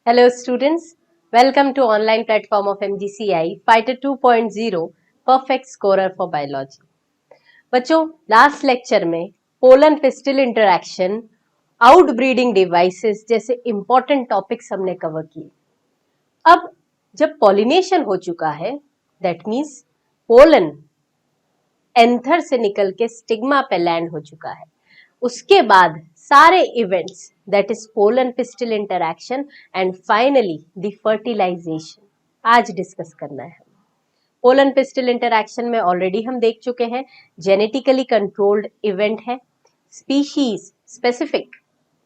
Hello students, welcome to online platform of MGCI Fighter 2.0 Perfect Scorer for Biology। बच्चों last lecture में pollen pistil interaction, outbreeding devices जैसे important topics हमने cover किए। अब जब pollination हो चुका है, दैट मीन्स पोलन एंथर से निकल के स्टिग्मा पे लैंड हो चुका है, उसके बाद सारे events that is pollen pistil interaction and finally the fertilization आज डिस्कस करना है। पोलन पिस्टल इंटरैक्शन में ऑलरेडी हम देख चुके हैं, जेनेटिकली कंट्रोल्ड इवेंट है, स्पीशीज स्पेसिफिक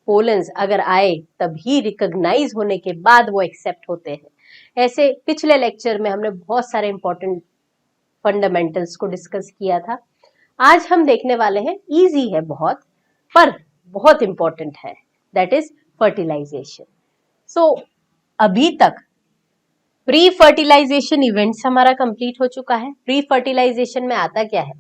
पोलन्स अगर आए तभी रिकॉग्नाइज होने के बाद वो एक्सेप्ट होते हैं। ऐसे पिछले लेक्चर में हमने बहुत सारे इंपॉर्टेंट फंडामेंटल्स को डिस्कस किया था। आज हम देखने वाले हैं, इजी है बहुत पर बहुत इंपॉर्टेंट है, दैट इज फर्टिलाइजेशन। सो अभी तक प्री फर्टिलाइजेशन इवेंट्स हमारा कंप्लीट हो चुका है। प्री फर्टिलाइजेशन में आता क्या है?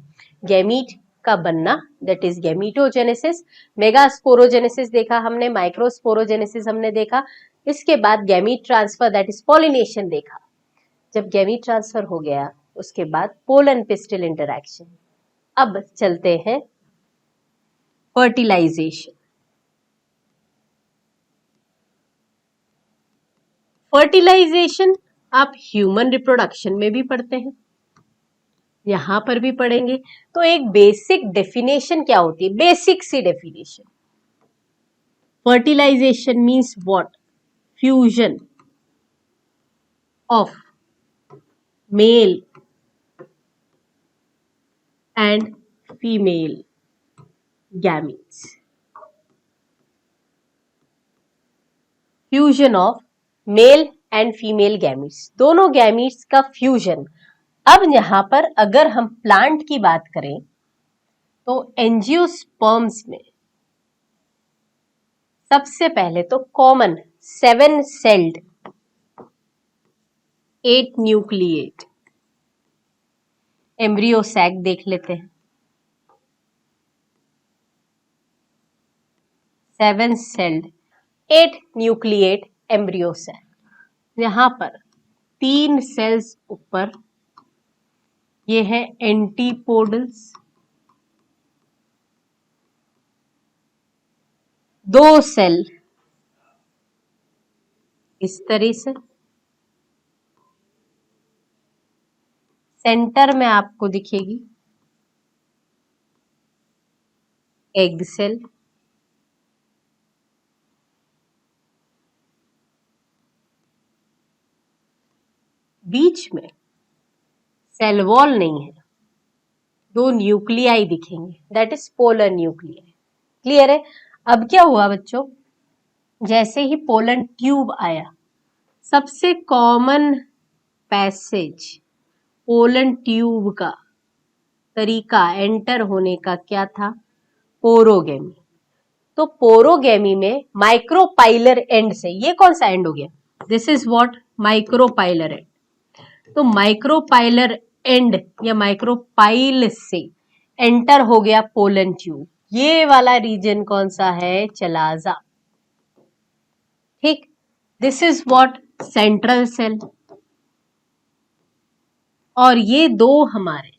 गैमीट का बनना, दैट इज गैमीटोजेनेसिस, मेगास्पोरोजेनेसिस देखा हमने, माइक्रोस्पोरोजेनेसिस हमने देखा, इसके बाद gamete transfer that is pollination देखा। जब गैमीट ट्रांसफर हो गया उसके बाद पोलन पिस्टल इंटरैक्शन। अब चलते हैं फर्टिलाइजेशन। फर्टिलाइजेशन आप ह्यूमन रिप्रोडक्शन में भी पढ़ते हैं, यहां पर भी पढ़ेंगे। तो एक बेसिक डेफिनेशन क्या होती है? बेसिक सी definition, fertilization means what? Fusion of male and female gametes. Fusion of male and female gametes, दोनों गैमीट्स का फ्यूजन। अब यहां पर अगर हम प्लांट की बात करें तो एंजियोस्पर्म्स में सबसे पहले तो common 7 celled 8 nucleate embryo sac देख लेते हैं। 7 सेल्ड 8 न्यूक्लिएट एम्ब्रियो सैक। यहां पर 3 सेल्स ऊपर, ये है एंटीपोडल्स, 2 सेल इस तरह से, सेंटर में आपको दिखेगी एग सेल, बीच में सेल वॉल नहीं है, 2 न्यूक्लियाई दिखेंगे, that is polar nuclei. Clear है? अब क्या हुआ बच्चों, जैसे ही पोलन ट्यूब आया, सबसे कॉमन पैसेज पोलन ट्यूब का तरीका एंटर होने का क्या था? पोरोगेमी। तो पोरोगेमी में माइक्रोपाइलर एंड से, ये कौन सा एंड हो गया? This is what? Micropylar and. तो माइक्रोपाइलर एंड या माइक्रोपाइल से एंटर हो गया पोलन ट्यूब। ये वाला रीजन कौन सा है? चलाजा। ठीक, this is what? Central cell. और ये दो हमारे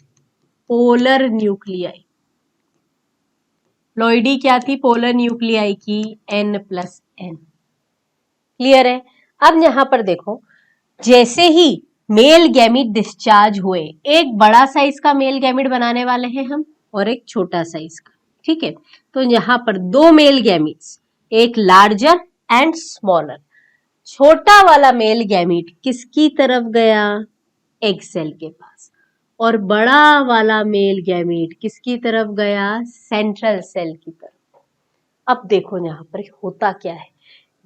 पोलर न्यूक्लियाई, प्लॉइडी क्या थी पोलर न्यूक्लियाई की? N+N। क्लियर है? अब यहां पर देखो, जैसे ही मेल गैमीट डिस्चार्ज हुए, एक बड़ा साइज का मेल गैमीट बनाने वाले हैं हम और एक छोटा साइज का। ठीक है, तो यहां पर 2 मेल गैमीट्स, एक लार्जर एंड स्मॉलर। छोटा वाला मेल गैमीट किसकी तरफ गया? एग सेल के पास। और बड़ा वाला मेल गैमीट किसकी तरफ गया? सेंट्रल सेल की तरफ। अब देखो यहां पर होता क्या है,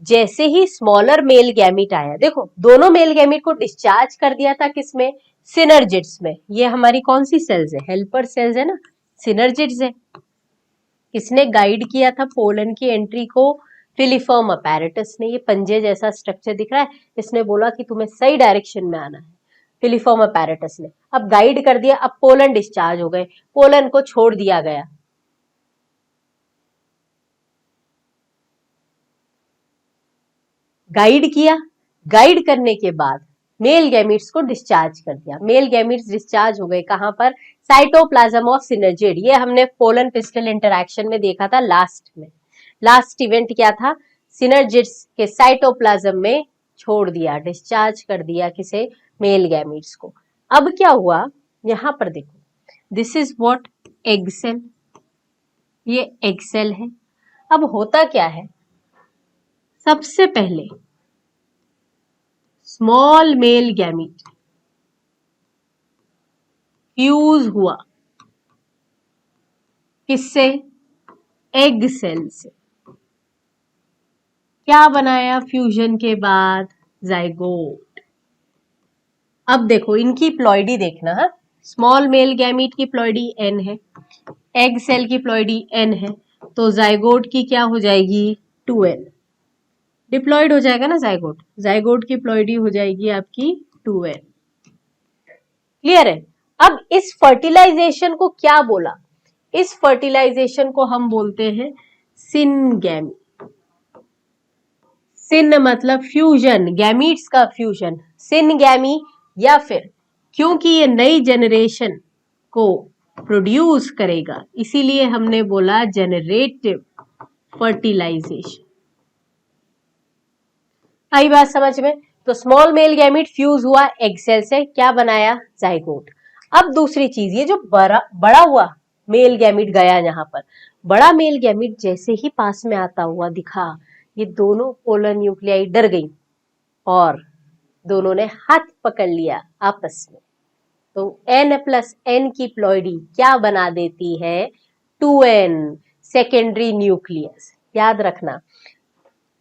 जैसे ही स्मॉलर मेल गैमीट आया, देखो दोनों मेल गैमीट को डिस्चार्ज कर दिया था किसमें? सिनर्जिड्स में। ये हमारी कौन सी सेल्स है? हेल्पर सेल्स है ना, सिनर्जिड्स है। किसने गाइड किया था पोलन की एंट्री को? फिलीफॉर्म अपैरेटस ने। ये पंजे जैसा स्ट्रक्चर दिख रहा है, इसने बोला कि तुम्हें सही डायरेक्शन में आना है, फिलीफॉर्म अपैरेटस ने। अब गाइड कर दिया, अब पोलन डिस्चार्ज हो गए, पोलन को छोड़ दिया गया। गाइड किया, गाइड करने के बाद मेल गैमीट्स को डिस्चार्ज कर दिया। मेल गैमीट्स डिस्चार्ज हो गए कहां पर? Cytoplasm of synergid. ये हमने पोलन पिस्टल इंटरैक्शन में देखा था लास्ट में। लास्ट इवेंट क्या था? सिनर्जिड्स के साइटोप्लाज्म में छोड़ दिया, डिस्चार्ज कर दिया किसे? मेल गैमीट्स को। अब क्या हुआ यहां पर देखो, this is what? Egg cell. ये एग सेल है। अब होता क्या है, सबसे पहले स्मॉल मेल गैमीट फ्यूज हुआ, किससे? एग सेल से। क्या बनाया फ्यूजन के बाद? जाइगोट। अब देखो इनकी प्लॉइडी देखना है। स्मॉल मेल गैमीट की प्लॉइडी n है, एग सेल की प्लॉइडी n है, तो जाइगोट की क्या हो जाएगी? 2n। डिप्लॉइड हो जाएगा ना जाइगोट, जाइगोट की प्लॉइडी हो जाएगी आपकी 2n। क्लियर है? अब इस फर्टिलाइजेशन को क्या बोला? इस फर्टिलाइजेशन को हम बोलते हैं सिनगैमी। सिन मतलब फ्यूजन, गैमीट्स का फ्यूजन, सिनगैमी। या फिर क्योंकि ये नई जनरेशन को प्रोड्यूस करेगा इसीलिए हमने बोला जेनरेटिव फर्टिलाइजेशन। आई बात समझ में? तो स्मॉल मेल गैमीट फ्यूज हुआ एग सेल से, क्या बनाया? जाइगोट। अब दूसरी चीज, ये जो बड़ा हुआ मेल गैमीट गया यहां पर, बड़ा मेल गैमीट जैसे ही पास में आता हुआ दिखा, ये दोनों पोलर न्यूक्लियाई डर गई और दोनों ने हाथ पकड़ लिया आपस में। तो n+n की प्लॉइडी क्या बना देती है? 2n, secondary nucleus. याद रखना।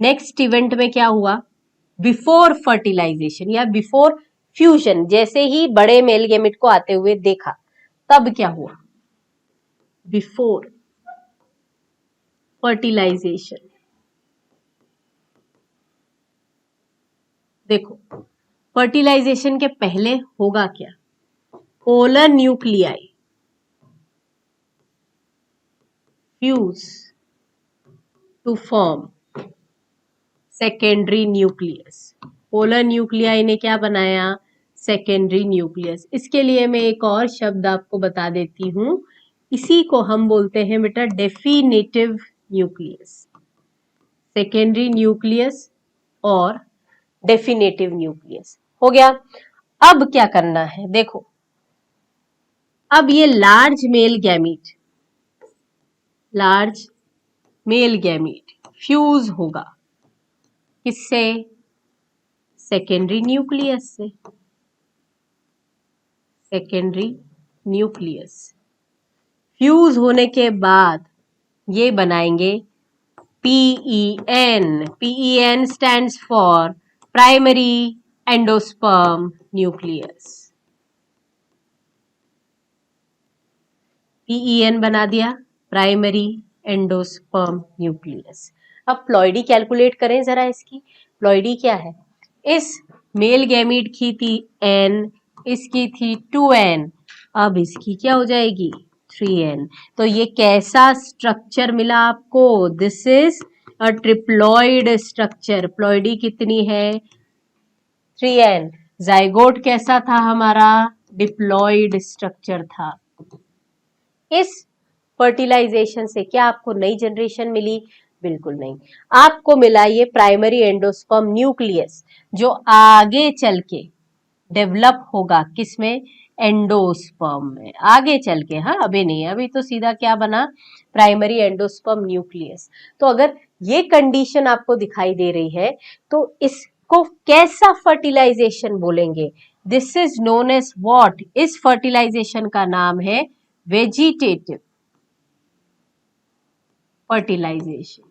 नेक्स्ट इवेंट में क्या हुआ? बिफोर फर्टिलाइजेशन या बिफोर फ्यूजन, जैसे ही बड़े मेल गैमेट को आते हुए देखा, तब क्या हुआ? Before fertilisation. देखो फर्टिलाइजेशन के पहले होगा क्या? Polar nuclei fuse to form secondary nucleus. Polar nuclei ने क्या बनाया? Secondary nucleus. इसके लिए मैं एक और शब्द आपको बता देती हूं, इसी को हम बोलते हैं बेटा डेफिनेटिव न्यूक्लियस। सेकेंडरी न्यूक्लियस और डेफिनेटिव न्यूक्लियस हो गया। अब क्या करना है देखो, अब ये लार्ज मेल गैमीट फ्यूज होगा किससे? सेकेंडरी न्यूक्लियस से। सेकेंडरी न्यूक्लियस फ्यूज होने के बाद ये बनाएंगे PEN। PEN stands for primary endosperm nucleus. PEN बना दिया, प्राइमरी एंडोस्पर्म न्यूक्लियस। अब प्लॉइडी कैलकुलेट करें जरा इसकी। प्लॉइडी क्या है? इस मेल गैमीट की थी n, इसकी थी 2n, अब इसकी क्या हो जाएगी? 3n। तो ये कैसा स्ट्रक्चर मिला आपको? This is a triploid structure. Ploidy कितनी है? 3n। जाइगोट कैसा था हमारा? डिप्लॉइड स्ट्रक्चर था। इस फर्टिलाइजेशन से क्या आपको नई जनरेशन मिली? बिल्कुल नहीं। आपको मिला ये प्राइमरी एंडोस्पर्म न्यूक्लियस, जो आगे चल के डेवलप होगा किसमें? एंडोस्पर्म में आगे चल के। हाँ अभी नहीं, अभी तो सीधा क्या बना? Primary endosperm nucleus. तो अगर ये कंडीशन आपको दिखाई दे रही है तो इसको कैसा फर्टिलाइजेशन बोलेंगे? This is known as what? इस फर्टिलाइजेशन का नाम है वेजिटेटिव फर्टिलाइजेशन।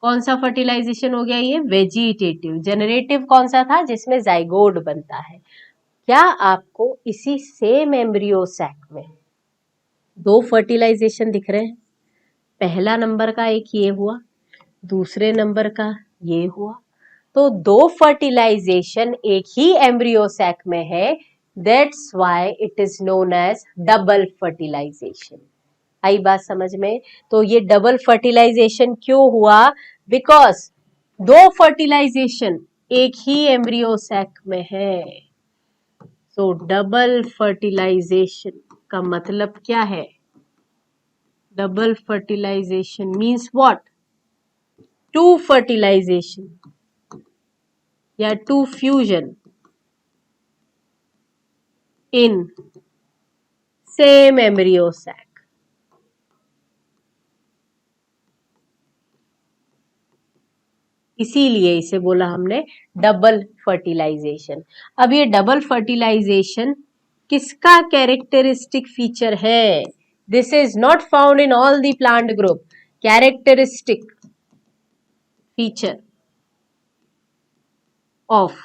कौन सा फर्टिलाइजेशन हो गया ये? वेजिटेटिव। जनरेटिव कौन सा था? जिसमें जाइगोट बनता है। क्या आपको इसी सेम एम्ब्रियो सैक में दो फर्टिलाइजेशन दिख रहे हैं? पहला नंबर का एक ये हुआ, दूसरे नंबर का ये हुआ। तो दो फर्टिलाइजेशन एक ही एम्ब्रियो सैक में है, that's why it is known as double fertilization. आई बात समझ में? तो ये डबल फर्टिलाइजेशन क्यों हुआ? बिकॉज दो फर्टिलाइजेशन एक ही एम्ब्रियो सैक में है। तो डबल फर्टिलाइजेशन का मतलब क्या है? Double fertilization means what? Two fertilization या two fusion in same embryo sac. इसीलिए इसे बोला हमने डबल फर्टिलाइजेशन। अब ये डबल फर्टिलाइजेशन किसका कैरेक्टरिस्टिक फीचर है? This is not found in all the plant group. Characteristic feature of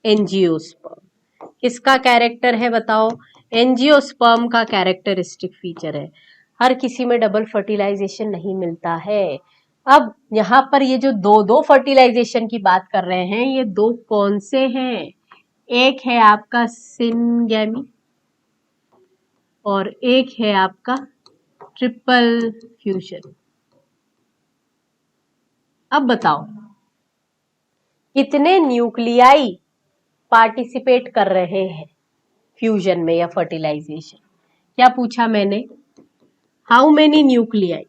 angiosperm. किसका कैरेक्टर है बताओ? एंजियोस्पर्म का कैरेक्टरिस्टिक फीचर है। हर किसी में डबल फर्टिलाइजेशन नहीं मिलता है। अब यहां पर ये जो दो दो फर्टिलाइजेशन की बात कर रहे हैं, ये दो कौन से हैं? एक है आपका सिनगैमी और एक है आपका ट्रिपल फ्यूजन। अब बताओ कितने न्यूक्लियाई पार्टिसिपेट कर रहे हैं फ्यूजन में या फर्टिलाइजेशन? क्या पूछा मैंने? How many nuclei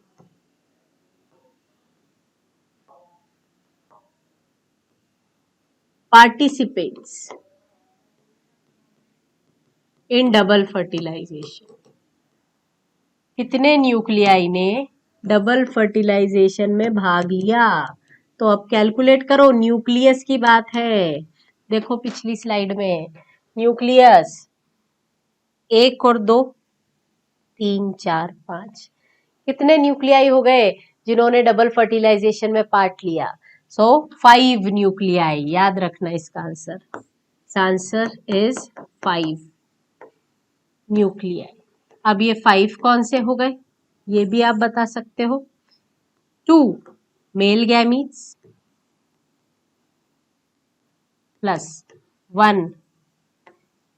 participates in double fertilization? कितने न्यूक्लियाई ने डबल फर्टिलाइजेशन में भाग लिया? तो अब कैलकुलेट करो। न्यूक्लियस की बात है, देखो पिछली स्लाइड में न्यूक्लियस एक और दो, तीन, चार, पांच। कितने न्यूक्लियाई हो गए जिन्होंने डबल फर्टिलाइजेशन में पार्ट लिया? सो 5 न्यूक्लियाई। याद रखना इसका आंसर। Answer is 5 nuclei. अब ये 5 कौन से हो गए ये भी आप बता सकते हो। 2 male gametes plus 1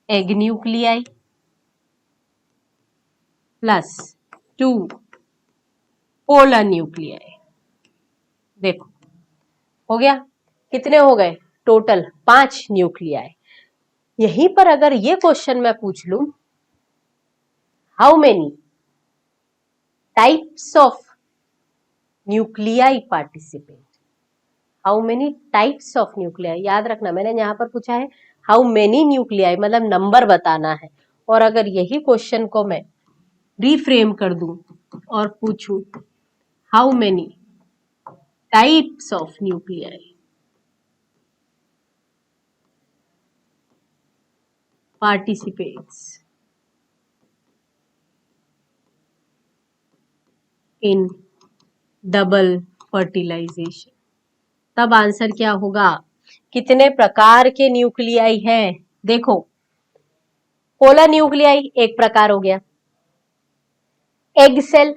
egg nuclei plus 2 polar nuclei. देखो हो गया। कितने हो गए टोटल? 5 न्यूक्लियाई। यहीं पर अगर ये क्वेश्चन मैं पूछ लूं, how many types of nuclei participate? How many types of nuclei. याद रखना मैंने यहां पर पूछा है हाउ मेनी न्यूक्लियाई, मतलब नंबर बताना है। और अगर यही क्वेश्चन को मैं रिफ्रेम कर दूं और पूछूं how many types of nuclei participates in double fertilization, तब आंसर क्या होगा? कितने प्रकार के न्यूक्लियाई हैं? देखो पोलर न्यूक्लियाई एक प्रकार हो गया। एग सेल,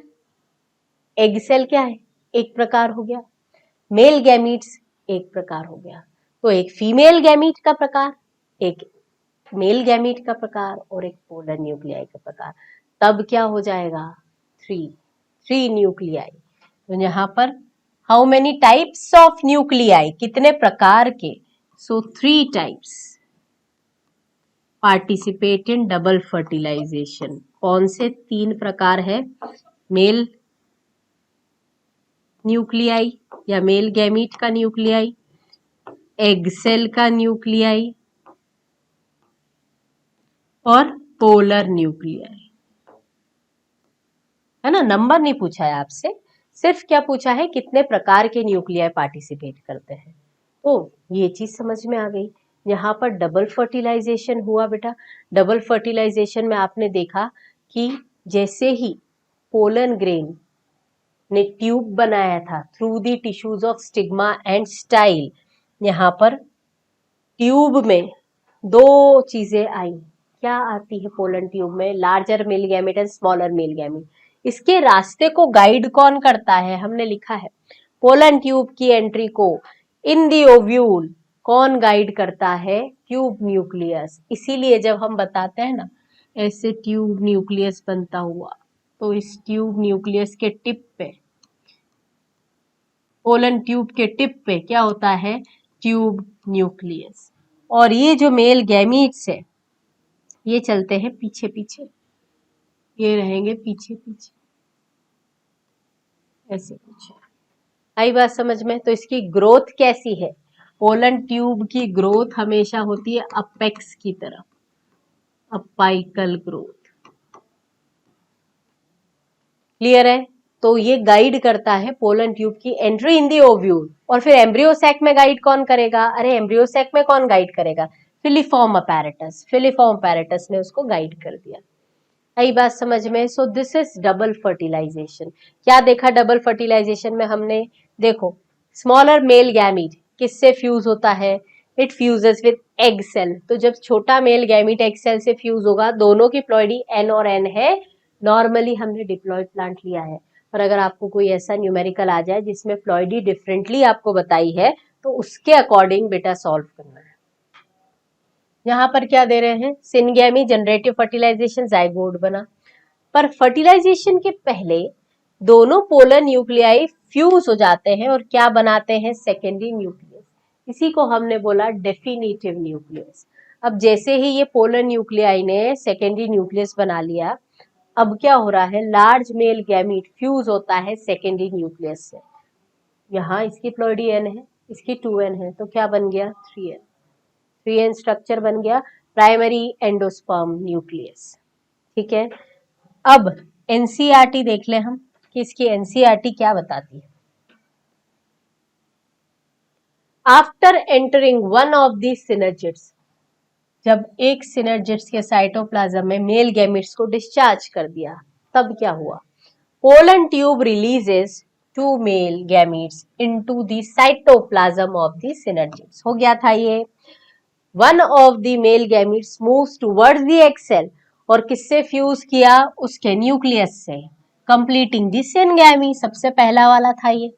एग सेल क्या है? एक प्रकार हो गया। मेल गैमीट्स एक प्रकार हो गया। तो एक फीमेल गैमीट का प्रकार, एक मेल गैमीट का प्रकार और एक पोलर न्यूक्लियाई का प्रकार। तब क्या हो जाएगा? 3 न्यूक्लियाई। तो यहां पर how many types of nuclei, कितने प्रकार के? So 3 types participate in double fertilization. कौन से 3 प्रकार है? मेल न्यूक्लियाई या मेल गैमीट का न्यूक्लियाई, एग सेल का न्यूक्लियाई और पोलर न्यूक्लियाई। है ना, नंबर नहीं पूछा है आपसे, सिर्फ क्या पूछा है कितने प्रकार के न्यूक्लियाई पार्टिसिपेट करते हैं। तो ये चीज समझ में आ गई। यहाँ पर डबल फर्टिलाइजेशन हुआ बेटा। डबल फर्टिलाइजेशन में आपने देखा कि जैसे ही पोलन ग्रेन ने ट्यूब बनाया था through the tissues of stigma and style, यहाँ पर ट्यूब में दो चीजें आई। क्या आती है पोलन ट्यूब में? Larger male gamete and smaller male gamete. इसके रास्ते को गाइड कौन करता है? हमने लिखा है पोलन ट्यूब की एंट्री को इन दी ओव्यूल कौन गाइड करता है? Tube nucleus. इसीलिए जब हम बताते हैं ना ऐसे ट्यूब न्यूक्लियस बनता हुआ, तो इस ट्यूब न्यूक्लियस के टिप पे पोलन ट्यूब के टिप पे क्या होता है, ट्यूब न्यूक्लियस। और ये जो मेल गैमीट्स है ये चलते हैं पीछे पीछे, ये रहेंगे पीछे पीछे ऐसे कुछ। आई बात समझ में? तो इसकी ग्रोथ कैसी है, पोलन ट्यूब की ग्रोथ हमेशा होती है अपेक्स की तरफ, अपाइकल ग्रोथ। क्लियर है? तो ये गाइड करता है पोलन ट्यूब की एंट्री इन दी ओव्यूल। और फिर एम्ब्रियो सैक में गाइड कौन करेगा, अरे एम्ब्रियो सैक में कौन गाइड करेगा, फिलीफॉर्म अपैरेटस, फिलीफॉर्म अपैरेटस ने उसको गाइड कर दिया। आई बात समझ में? So this is double fertilization. क्या देखा डबल फर्टिलाइजेशन में हमने, देखो स्मॉलर मेल गैमीट किससे फ्यूज होता है, it fuses with egg cell. तो जब छोटा मेल गैमीट एग सेल से फ्यूज होगा, दोनों की प्लॉइडी एन और एन है, नॉर्मली हमने डिप्लॉयड प्लांट लिया है। और अगर आपको कोई ऐसा न्यूमेरिकल आ जाए जिसमें प्लॉइडी डिफरेंटली आपको बताई है, तो उसके अकॉर्डिंग बेटा सॉल्व करना है। यहाँ पर क्या दे रहे हैं, सिनगैमी जनरेटिव फर्टिलाइजेशन, जाइगोट बना। पर फर्टिलाइजेशन के पहले दोनों पोलर न्यूक्लियाई फ्यूज हो जाते हैं और क्या बनाते हैं, सेकेंडरी न्यूक्लियस। इसी को हमने बोला डेफिनेटिव न्यूक्लियस। अब जैसे ही ये पोलर न्यूक्लियाई ने सेकेंडरी न्यूक्लियस बना लिया, अब क्या हो रहा है, लार्ज मेल गैमीट फ्यूज होता है सेकेंडरी न्यूक्लियस से। यहाँ इसकी प्लॉइडी एन है, इसकी 2n है, तो क्या बन गया, 3n। 3n स्ट्रक्चर बन गया प्राइमरी एंडोस्पर्म न्यूक्लियस। ठीक है, अब एनसीईआरटी देख ले हम कि इसकी एनसीईआरटी क्या बताती है। After entering one of the synergids, जब एक सिनर्जिड्स के साइटोप्लाज्म में मेल गैमिट्स को डिस्चार्ज कर दिया, तब क्या हुआ, pollen tube releases two male gametes into the cytoplasm of the synergids. हो गया था ये। One of the male gametes moves towards the egg cell, और किससे फ्यूज किया, उसके न्यूक्लियस से, कंप्लीटिंग द सिनगैमी, सबसे पहला वाला था ये।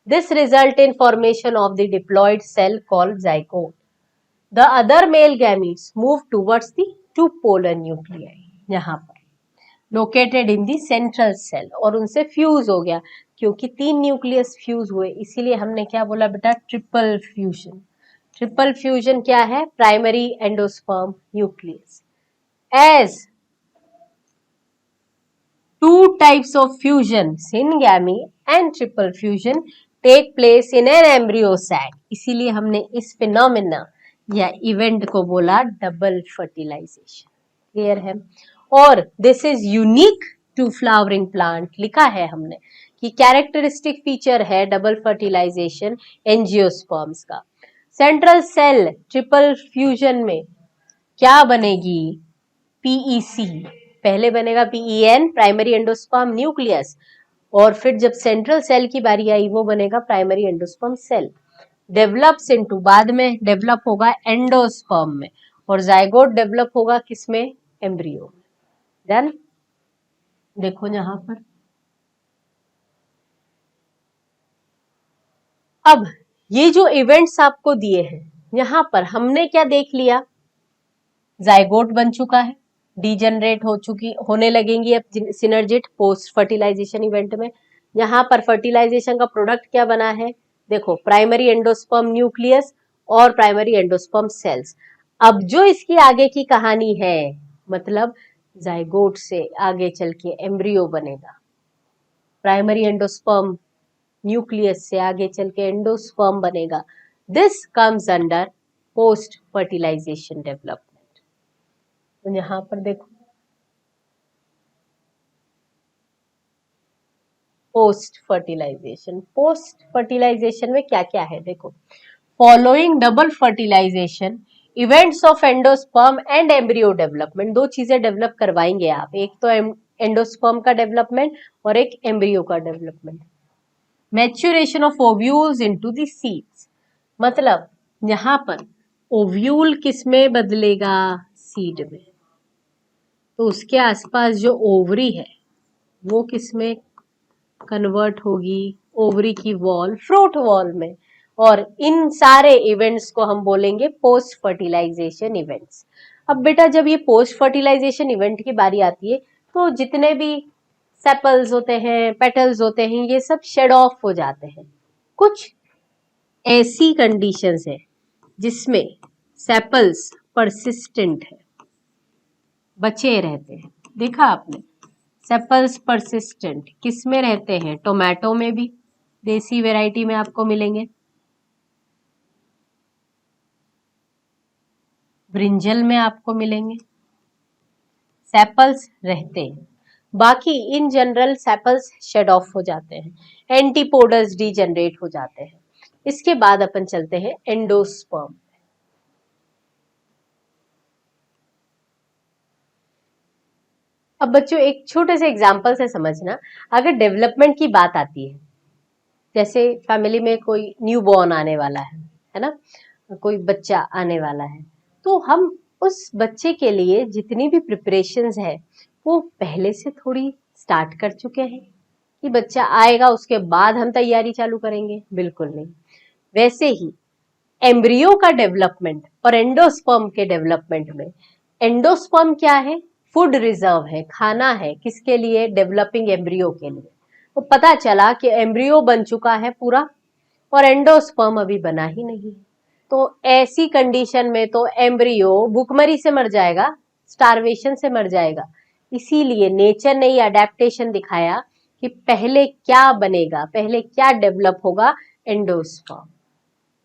This result in formation of the diploid cell called zygote. The other male gametes move towards the two polar nuclei, यहाँ पर located in the central cell, और उनसे फ्यूज हो गया। क्योंकि 3 न्यूक्लियस फ्यूज हुए, इसीलिए हमने क्या बोला बेटा, ट्रिपल फ्यूजन। ट्रिपल फ्यूजन क्या है, primary endosperm nucleus. As 2 types of fusion, syngamy and triple fusion, take place in an embryo sac. इसीलिए हमने इस फिनोमेना या इवेंट को बोला डबल फर्टिलाइजेशन। क्लियर है? और this is unique to flowering plant, लिखा है हमने कि कैरेक्टरिस्टिक फीचर है डबल फर्टिलाइजेशन एंजियोस्पर्म्स का। सेंट्रल सेल ट्रिपल फ्यूजन में क्या बनेगी, पीईसी, पहले बनेगा पीईएन, प्राइमरी एंडोस्पर्म न्यूक्लियस, और फिर जब सेंट्रल सेल की बारी आई वो बनेगा primary endosperm cell. Develops into, बाद में डेवलप होगा एंडोस्पर्म में, और जाइगोट डेवलप होगा किसमें, एम्ब्रियो में। डन? देखो यहां पर, अब ये जो इवेंट्स आपको दिए हैं, यहां पर हमने क्या देख लिया, जाइगोट बन चुका है, डीजनरेट होने लगेंगी अब सिनर्जिड पोस्ट फर्टिलाइजेशन इवेंट में। यहाँ पर फर्टिलाइजेशन का प्रोडक्ट क्या बना है, देखो प्राइमरी एंडोस्पर्म न्यूक्लियस और प्राइमरी एंडोस्पर्म सेल्स। अब जो इसकी आगे की कहानी है, मतलब जाइगोट से आगे चल के एम्ब्रियो बनेगा, प्राइमरी एंडोस्पर्म न्यूक्लियस से आगे चल के एंडोस्पर्म बनेगा। This comes under post fertilization development. तो यहां पर देखो पोस्ट फर्टिलाइजेशन में क्या क्या है, देखो following double fertilization events of endosperm and embryo development, 2 चीजें डेवलप करवाएंगे आप, एक तो एंडोस्पर्म का डेवलपमेंट और एक एम्ब्रियो का development. Maturation of ovules into the seeds, मतलब यहां पर ओव्यूल किस में बदलेगा, सीड में, तो उसके आसपास जो ओवरी है वो किस में कन्वर्ट होगी, ओवरी की वॉल, फ्रूट वॉल में। और इन सारे इवेंट्स को हम बोलेंगे पोस्ट फर्टिलाइजेशन इवेंट्स। अब बेटा जब ये पोस्ट फर्टिलाइजेशन इवेंट की बारी आती है, तो जितने भी सेपल्स होते हैं, पेटल्स होते हैं, ये सब शेड ऑफ हो जाते हैं। कुछ ऐसी कंडीशंस है जिसमें सेपल्स परसिस्टेंट है, बचे रहते हैं। देखा आपने, सेपल्स परसिस्टेंट किस में रहते हैं? टोमेटो में भी, देसी वैरायटी में आपको मिलेंगे, ब्रिंजल में आपको मिलेंगे, सेपल्स रहते हैं। बाकी in general sepals shed off हो जाते हैं, एंटीपोडस डीजनरेट हो जाते हैं। इसके बाद अपन चलते हैं एंडोस्पर्म। अब बच्चों एक छोटे से एग्जाम्पल से समझना, अगर डेवलपमेंट की बात आती है, जैसे फैमिली में कोई न्यू बॉर्न आने वाला है ना, कोई बच्चा आने वाला है, तो हम उस बच्चे के लिए जितनी भी प्रिपरेशंस है वो पहले से थोड़ी स्टार्ट कर चुके हैं कि बच्चा आएगा उसके बाद हम तैयारी चालू करेंगे? बिल्कुल नहीं। वैसे ही एम्ब्रियो का डेवलपमेंट और एंडोस्पर्म के डेवलपमेंट में, एंडोस्पर्म क्या है? फूड रिजर्व है, खाना है, किसके लिए? डेवलपिंग एम्ब्रियो के लिए। तो पता चला कि एम्ब्रियो बन चुका है पूरा और एंडोस्पर्म अभी बना ही नहीं। तो ऐसी कंडीशन में तो एम्ब्रियो भूखमरी से मर जाएगा, स्टारवेशन से मर जाएगा। इसीलिए नेचर ने ये अडेप्टेशन दिखाया कि पहले क्या बनेगा, पहले क्या डेवलप होगा? एंडोस्पर्म।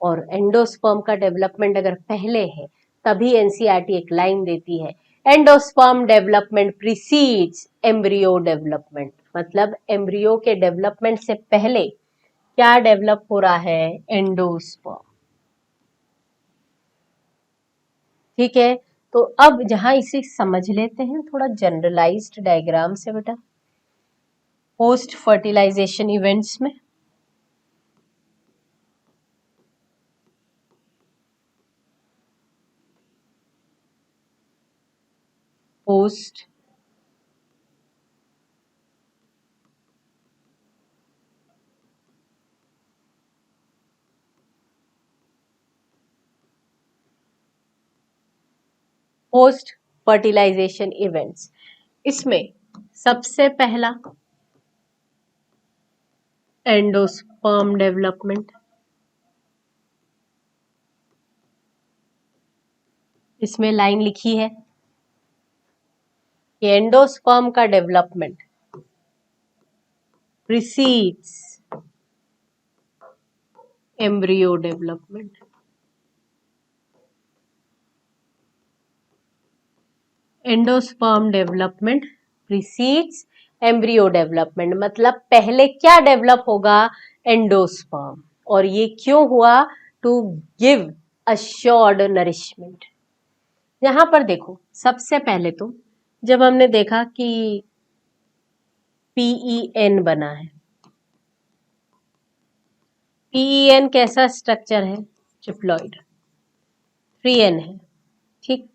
और एंडोस्पर्म का डेवलपमेंट अगर पहले है तभी एनसीईआरटी एक लाइन देती है, endosperm development precedes embryo development. मतलब एम्ब्रियो के डेवलपमेंट से पहले क्या डेवलप हो रहा है? एंडोस्पर्म। ठीक है, तो अब जहां इसे समझ लेते हैं थोड़ा जनरलाइज्ड डायग्राम से बेटा, पोस्ट फर्टिलाइजेशन इवेंट्स में पोस्ट पोस्ट फर्टिलाइजेशन इवेंट्स, इसमें सबसे पहला एंडोस्पर्म डेवलपमेंट। इसमें लाइन लिखी है कि एंडोस्पर्म का development precedes embryo development. Endosperm development precedes embryo development, मतलब पहले क्या डेवलप होगा? एंडोस्पर्म। और ये क्यों हुआ? To give assured nourishment. यहां पर देखो, सबसे पहले तो जब हमने देखा कि पीईएन बना है, पीईएन कैसा स्ट्रक्चर है? ट्रिप्लॉइड। 3N है, ठीक।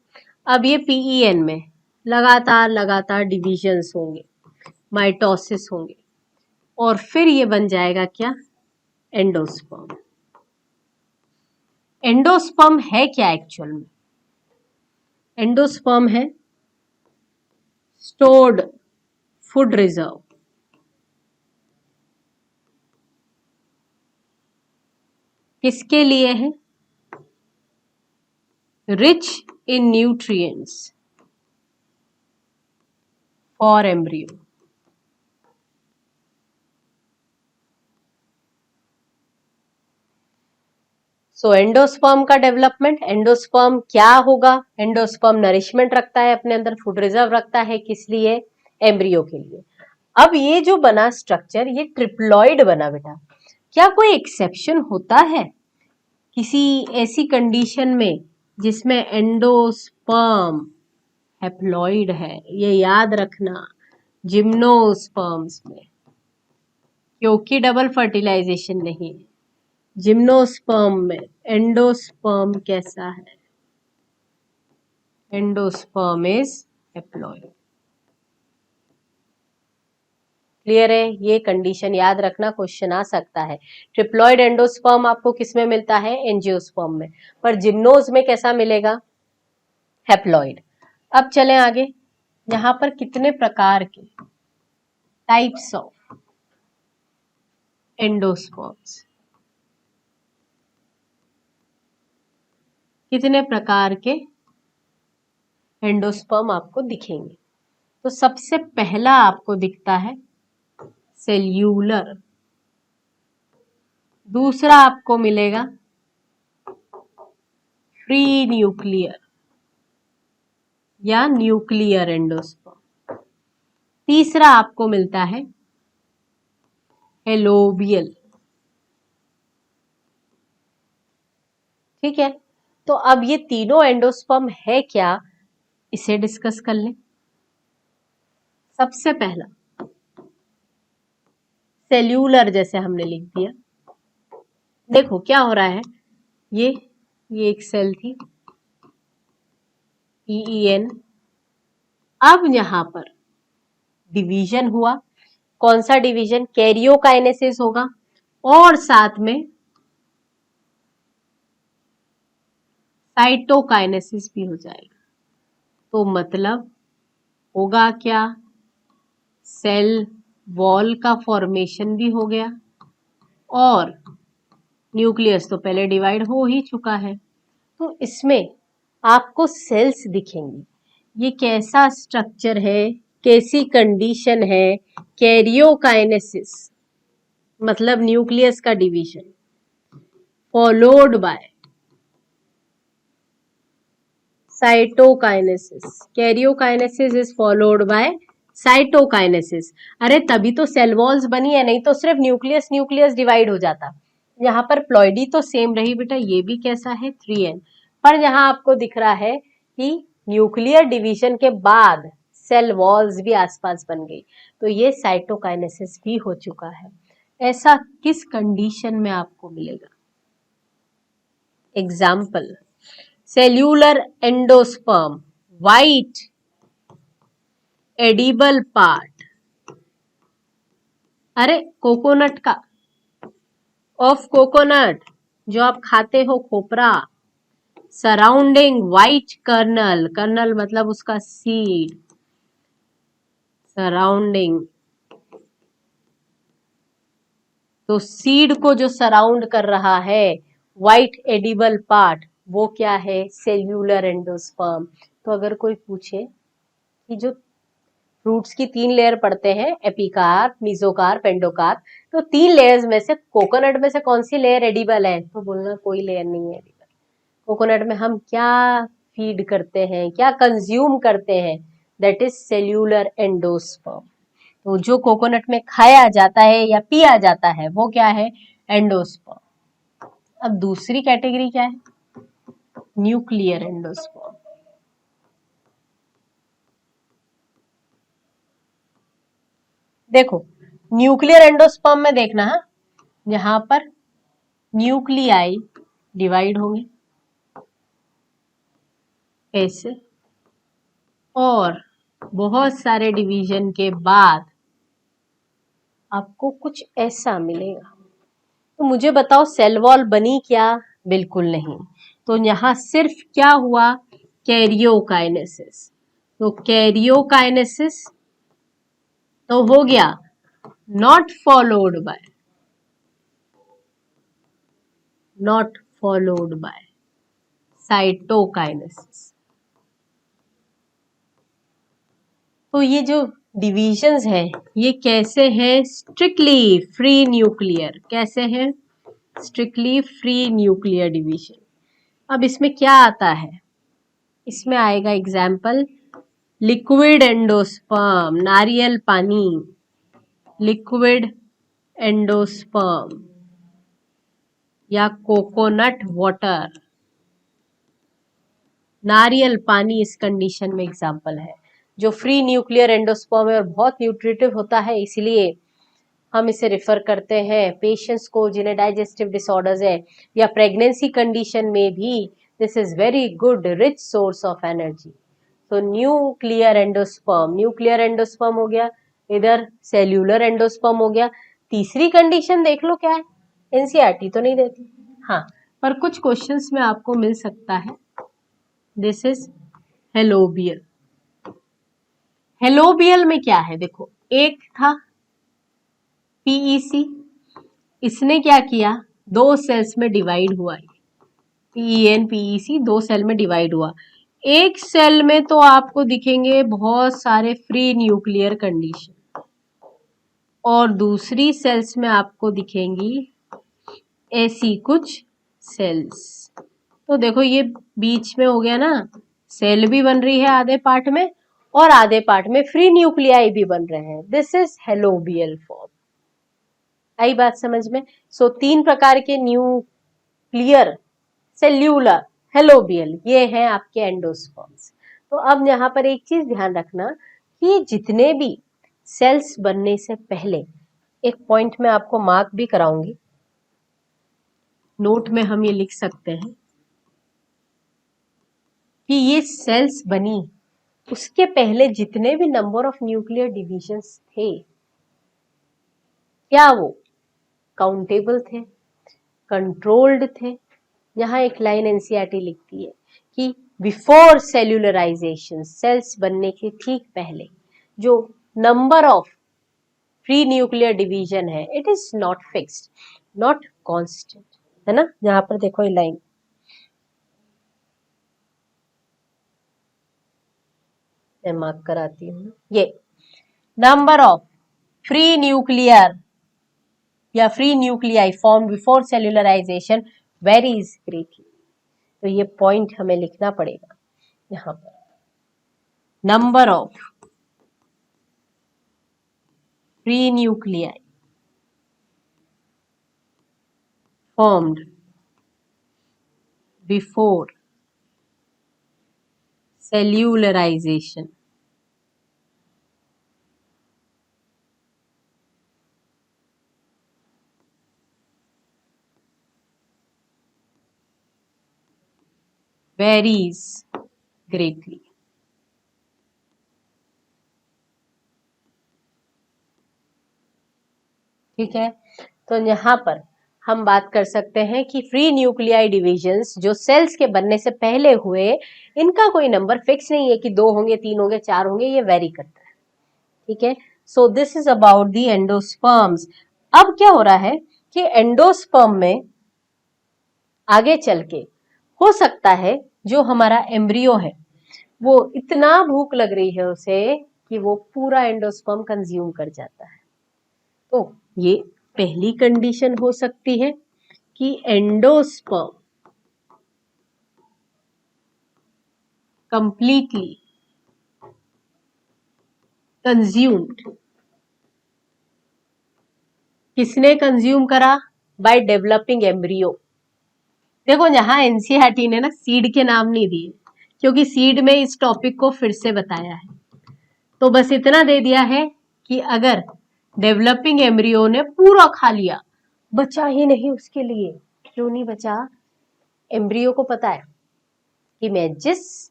अब ये पीईएन में लगातार लगातार डिविजन्स होंगे, माइटोसिस होंगे, और फिर ये बन जाएगा क्या? एंडोस्पर्म। एंडोस्पर्म है क्या एक्चुअल में? एंडोस्पर्म है स्टोर्ड फूड रिजर्व। किसके लिए है? Rich in nutrients for embryo. So endosperm का डेवलपमेंट, एंडोस्पर्म क्या होगा? एंडोस्पर्म नरिशमेंट रखता है अपने अंदर, फूड रिजर्व रखता है, किस लिए? एम्ब्रियो के लिए। अब ये जो बना स्ट्रक्चर, ये ट्रिप्लॉइड बना बेटा। क्या कोई एक्सेप्शन होता है किसी ऐसी कंडीशन में जिसमें एंडोस्पर्म हैप्लॉइड है? ये याद रखना, जिम्नोस्पर्म्स में, क्योंकि डबल फर्टिलाइजेशन नहीं है। जिम्नोस्पर्म में एंडोस्पर्म कैसा है? Endosperm is haploid. क्लियर है? ये कंडीशन याद रखना, क्वेश्चन आ सकता है। ट्रिप्लॉइड एंडोस्पर्म आपको किस में मिलता है? एंजियोस्पर्म में। पर जिम्नोज में कैसा मिलेगा? हैप्लॉइड। अब चलें आगे, यहां पर कितने प्रकार के टाइप्स ऑफ एंडोस्पर्म्स? कितने प्रकार के एंडोस्पर्म आपको दिखेंगे। तो सबसे पहला आपको दिखता है सेल्यूलर, दूसरा आपको मिलेगा फ्री न्यूक्लियर या न्यूक्लियर एंडोस्पर्म, तीसरा आपको मिलता है एलोबियल। ठीक है, तो अब ये तीनों एंडोस्पर्म है क्या, इसे डिस्कस कर लें। सबसे पहला सेल्यूलर, जैसे हमने लिख दिया। देखो क्या हो रहा है, ये एक सेल थी EEN, अब यहां पर डिवीजन हुआ। कौन सा डिवीजन, कैरियोकाइनेसिस होगा और साथ में साइटोकाइनेसिस भी हो जाएगा। तो मतलब होगा क्या, सेल वॉल का फॉर्मेशन भी हो गया और न्यूक्लियस तो पहले डिवाइड हो ही चुका है। तो इसमें आपको सेल्स दिखेंगी। ये कैसा स्ट्रक्चर है, कैसी कंडीशन है, कैरियोकाइनेसिस मतलब न्यूक्लियस का division, followed by cytokinesis. Karyokinesis is followed by cytokinesis. अरे तभी तो सेल वॉल्स बनी है, नहीं तो सिर्फ न्यूक्लियस न्यूक्लियस डिवाइड हो जाता। यहाँ पर प्लॉइडी तो सेम रही बेटा, ये भी कैसा है 3N, पर यहाँ आपको दिख रहा है कि न्यूक्लियर डिवीजन के बाद सेल वॉल्स भी आसपास बन गई, तो ये साइटोकाइनेसिस भी हो चुका है। ऐसा किस कंडीशन में आपको मिलेगा, example cellular endosperm, white edible part, अरे कोकोनट का, ऑफ कोकोनट जो आप खाते हो खोपरा, सराउंडिंग व्हाइट कर्नल, कर्नल मतलब उसका सीड, सराउंडिंग, तो सीड को जो सराउंड कर रहा है व्हाइट एडिबल पार्ट, वो क्या है, सेल्यूलर एंडोस्पर्म। तो अगर कोई पूछे कि जो फ्रूट्स की 3 लेयर पड़ते हैं, एपिकार्प, मीजोकार्प, एंडोकार्प, तो 3 लेयर्स में से कोकोनट में से कौन सी लेयर एडिबल है, तो बोलना कोई लेयर नहीं है एडिबल। कोकोनट में हम क्या फीड करते हैं, क्या कंज्यूम करते हैं, दैट इज सेल्यूलर एंडोस्पर्म। तो जो कोकोनट में खाया जाता है या पिया जाता है वो क्या है, एंडोस्पर्म। अब दूसरी कैटेगरी क्या है, न्यूक्लियर एंडोस्पर्म। देखो न्यूक्लियर एंडोस्पर्म में देखना है, यहां पर न्यूक्लियाई डिवाइड होंगे ऐसे, और बहुत सारे डिवीजन के बाद आपको कुछ ऐसा मिलेगा। तो मुझे बताओ सेल वॉल बनी क्या, बिल्कुल नहीं। तो यहां सिर्फ क्या हुआ, कैरियोकाइनेसिस। तो कैरियोकाइनेसिस तो हो गया, नॉट फॉलोड बाय साइटोकाइनेसिस। तो ये जो डिविजन्स है ये कैसे हैं, स्ट्रिक्टली फ्री न्यूक्लियर, कैसे हैं, स्ट्रिक्टली फ्री न्यूक्लियर डिवीजन। अब इसमें क्या आता है, इसमें आएगा एग्जाम्पल लिक्विड एंडोस्पर्म, नारियल पानी, लिक्विड एंडोस्पर्म या कोकोनट वाटर। नारियल पानी इस कंडीशन में एग्जाम्पल है, जो फ्री न्यूक्लियर एंडोस्पर्म है और बहुत न्यूट्रिटिव होता है, इसलिए हम इसे रेफर करते हैं पेशेंट्स को जिन्हें डाइजेस्टिव डिसऑर्डर्स है या प्रेगनेंसी कंडीशन में भी this is very good rich source of energy. तो न्यूक्लियर एंडोस्पर्म, न्यूक्लियर एंडोस्पर्म हो गया, इधर सेल्यूलर एंडोस्पर्म हो गया। तीसरी कंडीशन देख लो क्या है, एनसीईआरटी तो नहीं देती, हाँ पर कुछ क्वेश्चंस में आपको मिल सकता है, दिस इज हेलोबियल। हेलोबियल में क्या है, देखो एक था पीईसी, इसने क्या किया, 2 सेल्स में डिवाइड हुआ, PEN PEC 2 सेल में डिवाइड हुआ। एक सेल में तो आपको दिखेंगे बहुत सारे फ्री न्यूक्लियर कंडीशन और दूसरी सेल्स में आपको दिखेंगी ऐसी कुछ सेल्स। तो देखो ये बीच में हो गया ना, सेल भी बन रही है आधे पार्ट में और आधे पार्ट में फ्री न्यूक्लियाई भी बन रहे हैं। This is helobial form. आई बात समझ में? सो 3 प्रकार के न्यूक्लियर, सेल्यूलर, हेलोबियल, ये हैं आपके एंडोस्पर्म्स। तो अब यहाँ पर एक चीज ध्यान रखना कि जितने भी सेल्स बनने से पहले, एक पॉइंट में आपको मार्क भी कराऊंगी, नोट में हम ये लिख सकते हैं कि ये सेल्स बनी उसके पहले जितने भी नंबर ऑफ न्यूक्लियर डिविजन्स थे, क्या वो काउंटेबल थे, कंट्रोल्ड थे? यहाँ एक लाइन एनसीईआरटी लिखती है कि बिफोर सेल्यूलराइजेशन, सेल्स बनने के ठीक पहले जो number of free nuclear division है, it is not fixed, not constant, है ना? यहाँ पर देखो ये लाइन, मैं मार्क कराती हूँ। ये नंबर ऑफ फ्री न्यूक्लियर या free nuclei form before cellularization varies greatly. तो ये पॉइंट हमें लिखना पड़ेगा यहाँ पर। Number of free nuclei formed before cellularization varies greatly। ठीक है, तो यहाँ पर हम बात कर सकते हैं कि फ्री न्यूक्लियाई डिविजन्स जो सेल्स के बनने से पहले हुए, इनका कोई नंबर फिक्स नहीं है कि 2 होंगे, 3 होंगे, 4 होंगे, ये वेरी करता है। ठीक है, so this is about the endosperms. अब क्या हो रहा है कि एंडोस्पर्म में आगे चल के हो सकता है जो हमारा एम्ब्रियो है वो इतना भूख लग रही है उसे कि वो पूरा एंडोस्पर्म कंज्यूम कर जाता है। तो ये पहली कंडीशन हो सकती है कि एंडोस्पर्म कंप्लीटली कंज्यूम्ड। किसने कंज्यूम करा? By developing embryo. देखो यहाँ एनसीईआरटी ने ना सीड के नाम नहीं दिए क्योंकि सीड में इस टॉपिक को फिर से बताया है, तो बस इतना दे दिया है कि अगर डेवलपिंग एम्ब्रियो ने पूरा खा लिया, बचा ही नहीं उसके लिए। क्यों नहीं बचा? एम्ब्रियो को पता है कि मैं जिस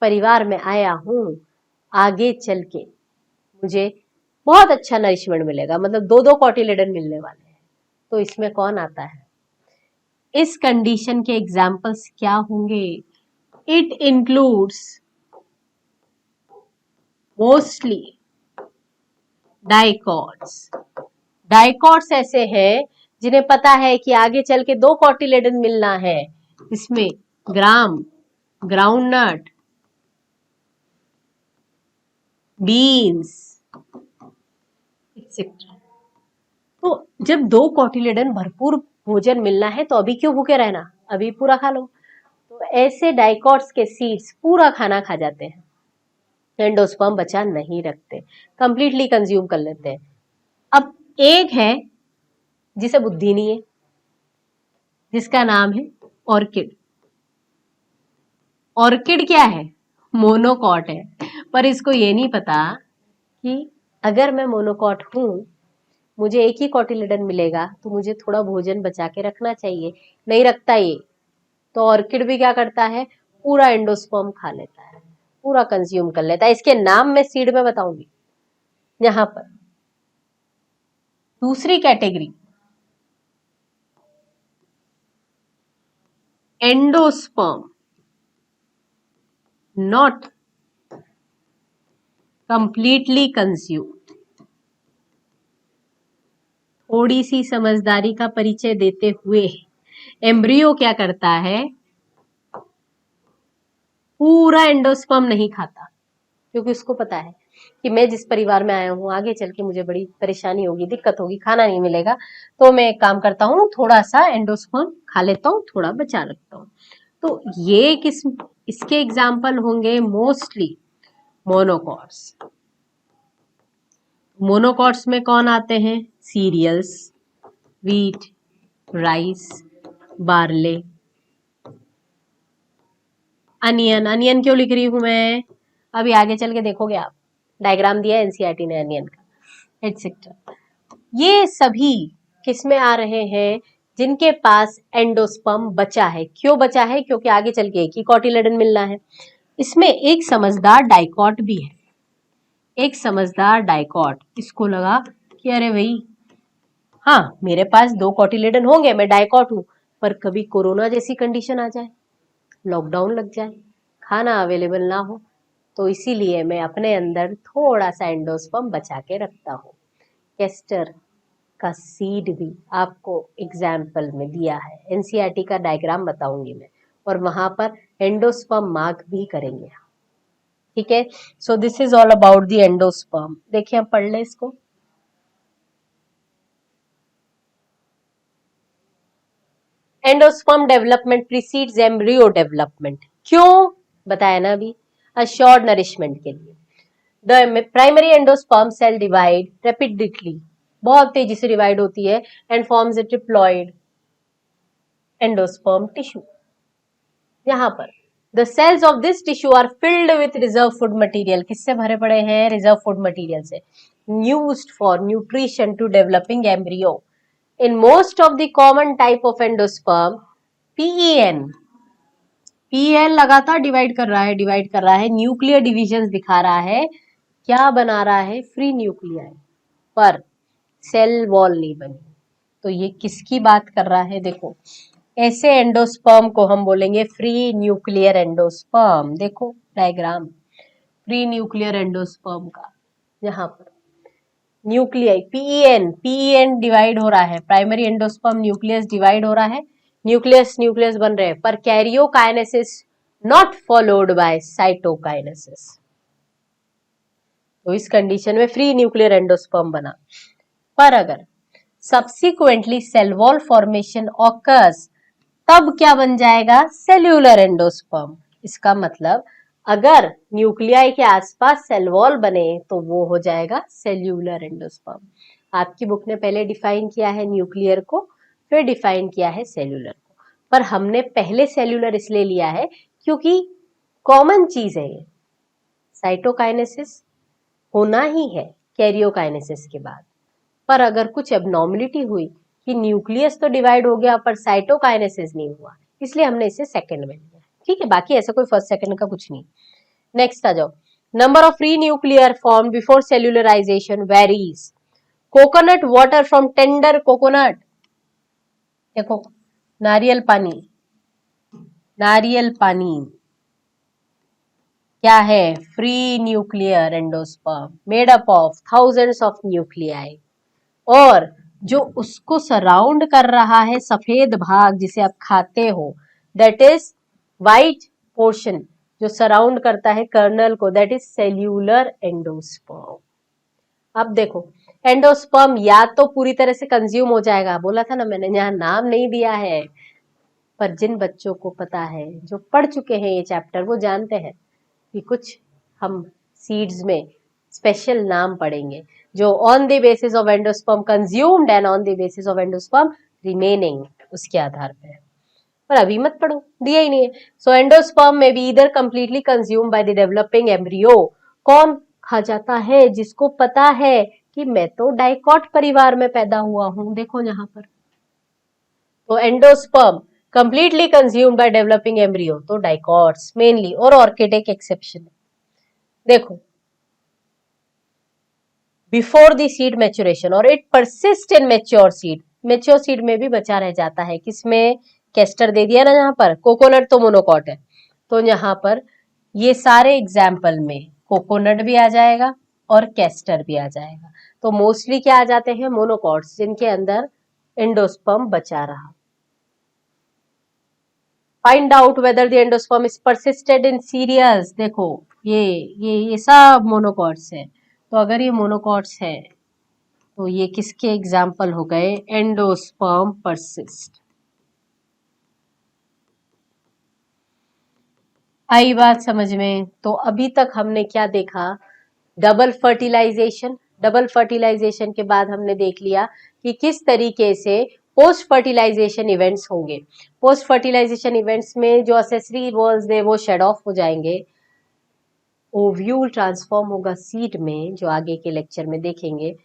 परिवार में आया हूं आगे चल के मुझे बहुत अच्छा नरिशमेंट मिलेगा, मतलब 2-2 कॉटिलेडन मिलने वाले हैं। तो इसमें कौन आता है? इस कंडीशन के एग्जाम्पल्स क्या होंगे? It includes mostly dicots. Dicots ऐसे हैं जिन्हें पता है कि आगे चल के 2 कॉटिलेडन मिलना है, इसमें ग्राम, ग्राउंडनट, बीन्स एक्सेट्रा। तो जब 2 कॉटिलेडन भरपूर भोजन मिलना है तो अभी क्यों भूखे रहना, अभी पूरा खा लो। तो ऐसे डाइकॉट्स के सीड्स पूरा खाना खा जाते हैं, एंडोस्पर्म बचा नहीं रखते, कंप्लीटली कंज्यूम कर लेते हैं। अब एक है जिसे बुद्धि नहीं है, जिसका नाम है ऑर्किड। ऑर्किड क्या है? मोनोकॉट है, पर इसको ये नहीं पता कि अगर मैं मोनोकॉट हूं, मुझे एक ही कॉटिलेडन मिलेगा तो मुझे थोड़ा भोजन बचा के रखना चाहिए, नहीं रखता ये। तो ऑर्किड भी क्या करता है? पूरा एंडोस्पर्म खा लेता है, पूरा कंज्यूम कर लेता है। इसके नाम मैं सीड में बताऊंगी। यहां पर दूसरी category endosperm not completely consumed. थोड़ी सी समझदारी का परिचय देते हुए एम्ब्रियो क्या करता है पूरा एंडोस्पर्म नहीं खाता, क्योंकि उसको पता है कि मैं जिस परिवार में आया हूँ आगे चल के मुझे बड़ी परेशानी होगी, दिक्कत होगी, खाना नहीं मिलेगा, तो मैं एक काम करता हूँ, थोड़ा सा एंडोस्पर्म खा लेता हूँ, थोड़ा बचा रखता हूँ। तो ये इसके एग्जाम्पल होंगे मोस्टली मोनोकॉट्स। मोनोकॉट्स में कौन आते हैं? Cereals, wheat, rice, barley, onion. Onion क्यों लिख रही हूं मैं? अभी आगे चल के देखोगे आप, डायग्राम दिया है एनसीईआरटी ने अनियन का, एटसेट्रा। ये सभी किसमें आ रहे हैं? जिनके पास एंडोस्पर्म बचा है। क्यों बचा है? क्योंकि आगे चल के एक ही कॉटिलेडन मिलना है। इसमें एक समझदार डाइकॉट भी है, एक समझदार डाइकॉट। इसको लगा कि अरे भाई, हाँ मेरे पास 2 कॉटिलेडन होंगे, मैं डाइकॉट हूं, पर कभी कोरोना जैसी कंडीशन आ जाए, लॉकडाउन लग जाए, खाना अवेलेबल ना हो, तो इसीलिए मैं अपने अंदर थोड़ा सा एंडोस्पर्म बचा के रखता हूँ। केस्टर का सीड भी आपको एग्जाम्पल में दिया है, एनसीईआरटी का डायग्राम बताऊंगी मैं, और वहां पर एंडोस्पर्म मार्क भी करेंगे। ठीक है, so this is all about the endosperm. देखिए हम पढ़ लें इसको। Endosperm development precedes embryo development. क्यों? बताया ना अभी, अश्योर्ड नरिशमेंट के लिए। The primary endosperm cell divide rapidly, बहुत तेजी से डिवाइड होती है, and forms a triploid endosperm tissue. यहाँ पर the cells of this tissue are filled with reserve food material. किससे भरे पड़े हैं? रिजर्व फूड मटेरियल से। Used for nutrition to developing embryo. In most of the common type of endosperm, PEN लगातार divide कर रहा है, न्यूक्लियर डिविजन दिखा रहा है, क्या बना रहा है? फ्री न्यूक्लियाई, पर सेल वॉल नहीं बनी। तो ये किसकी बात कर रहा है? देखो, ऐसे एंडोस्पर्म को हम बोलेंगे फ्री न्यूक्लियर एंडोस्पर्म। देखो डायग्राम फ्री न्यूक्लियर एंडोस्पर्म का, यहाँ पर न्यूक्लियाई पीईएन डिवाइड हो रहा है, प्राइमरी एंडोस्पर्म न्यूक्लियस डिवाइड हो रहा है, न्यूक्लियस बन रहे हैं, पर karyokinesis not followed by cytokinesis. तो इस कंडीशन में फ्री न्यूक्लियर एंडोस्पर्म बना। पर अगर subsequently cell wall formation occurs, तब क्या बन जाएगा? Cellular endosperm. इसका मतलब अगर न्यूक्लियाई के आसपास सेल वॉल बने तो वो हो जाएगा सेल्यूलर एंडोस्पर्म। आपकी बुक ने पहले डिफाइन किया है न्यूक्लियर को, फिर डिफाइन किया है सेल्यूलर को, पर हमने पहले सेल्यूलर इसलिए लिया है क्योंकि कॉमन चीज है ये, साइटोकाइनेसिस होना ही है कैरियोकाइनेसिस के बाद। पर अगर कुछ एबनॉर्मलिटी हुई कि न्यूक्लियस तो डिवाइड हो गया पर साइटोकाइनेसिस नहीं हुआ, इसलिए हमने इसे सेकंड में लिया। ठीक है, बाकी ऐसा कोई फर्स्ट सेकंड का कुछ नहीं। नेक्स्ट आ जाओ, number of free nuclear form before cellularization varies. Coconut water from tender coconut, देखो नारियल पानी, नारियल पानी क्या है? Free nuclear endosperm made up of thousands of nuclei, और जो उसको सराउंड कर रहा है सफेद भाग जिसे आप खाते हो, दैट इज व्हाइट पोर्शन जो सराउंड करता है कर्नल को, दैट इज सेल्यूलर एंडोस्पर्म। अब देखो एंडोस्पर्म या तो पूरी तरह से कंज्यूम हो जाएगा, बोला था ना मैंने, यहाँ नाम नहीं दिया है, पर जिन बच्चों को पता है, जो पढ़ चुके हैं ये चैप्टर, वो जानते हैं कि कुछ हम सीड्स में स्पेशल नाम पढ़ेंगे जो on the basis of endosperm consumed and on the basis of endosperm remaining, उसके आधार पे है, पर अभी मत पढ़ो, दिया ही नहीं है। सो एंडोस्पर्म में बी इधर completely consume by the developing embryo. कौन खा जाता है? जिसको पता है कि मैं तो डाइकॉट परिवार में पैदा हुआ हूं, देखो यहाँ पर, तो endosperm completely consumed by developing embryo, तो डाइकॉट्स मेनली, और ऑर्किड एक एक्सेप्शन। देखो बिफोर द सीड मैच्योरेशन, और it persist in mature seed, mature seed में भी बचा रह जाता है, किसमें? केस्टर दे दिया ना यहाँ पर, कोकोनट तो मोनोकॉट है, तो यहाँ पर ये सारे एग्जाम्पल में कोकोनट भी आ जाएगा और केस्टर भी आ जाएगा, तो मोस्टली क्या आ जाते हैं? मोनोकॉट्स, जिनके अंदर एंडोस्पर्म बचा रहा। Find out whether the endosperm is persisted in cereals. देखो ये सब मोनोकॉट्स है, तो अगर ये मोनोकॉट्स है तो ये किसके एग्जाम्पल हो गए? Endosperm persist. आई बात समझ में? तो अभी तक हमने क्या देखा? Double fertilisation. डबल फर्टिलाइजेशन के बाद हमने देख लिया कि किस तरीके से पोस्ट फर्टिलाइजेशन इवेंट्स होंगे। पोस्ट फर्टिलाइजेशन इवेंट्स में जो असेसरी वॉल्स है वो शेड ऑफ हो जाएंगे, ओव्यूल ट्रांसफॉर्म होगा सीड में, जो आगे के लेक्चर में देखेंगे।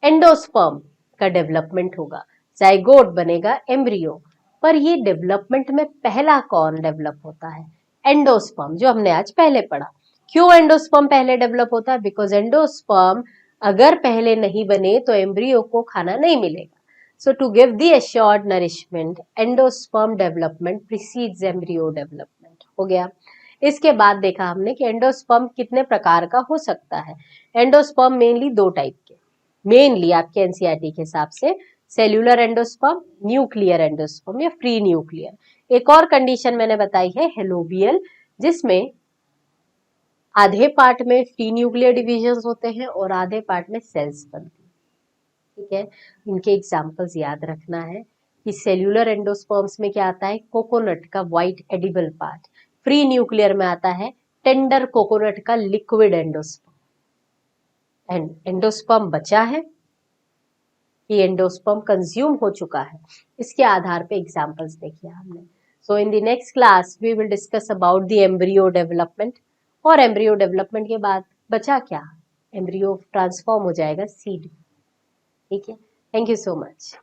एंडोस्पर्म का डेवलपमेंट होगा, जाइगोट बनेगा एम्ब्रियो। पर ये डेवलपमेंट में पहला कौन डेवलप होता है? एंडोस्पर्म, जो हमने आज पहले पढ़ा। क्यों एंडोस्पर्म पहले डेवलप होता है? बिकॉज एंडोस्पर्म अगर पहले नहीं बने तो एम्ब्रियो को खाना नहीं मिलेगा। So to give the assured nourishment, endosperm development precedes embryo development। हो गया। इसके बाद देखा हमने कि एंडोस्पर्म कितने प्रकार का हो सकता है। एंडोस्पर्म मेनली दो टाइप के, मेनली आपके एनसीईआरटी के हिसाब से सेल्यूलर एंडोस्पर्म, न्यूक्लियर एंडोस्पर्म या फ्री न्यूक्लियर। एक और कंडीशन मैंने बताई है हेलोबियल, जिसमें आधे पार्ट में फ्री न्यूक्लियर डिविजन्स होते हैं और आधे पार्ट में सेल्स बनती हैं। ठीक है, इनके एग्जाम्पल्स याद रखना है कि सेल्यूलर एंडोस्पर्म्स में क्या आता है? कोकोनट का white edible part. Free nuclear में आता है टेंडर कोकोनट का लिक्विड एंडोस्पर्म। एंडोस्पर्म बचा है कि एंडोस्पर्म कंज्यूम हो चुका है, इसके आधार पे एग्जांपल्स देखिए हमने। So in the next class we will discuss about the embryo development, और एम्ब्रियो डेवलपमेंट के बाद बचा क्या? एम्ब्रियो ट्रांसफॉर्म हो जाएगा सीड। ठीक है, थैंक यू सो मच।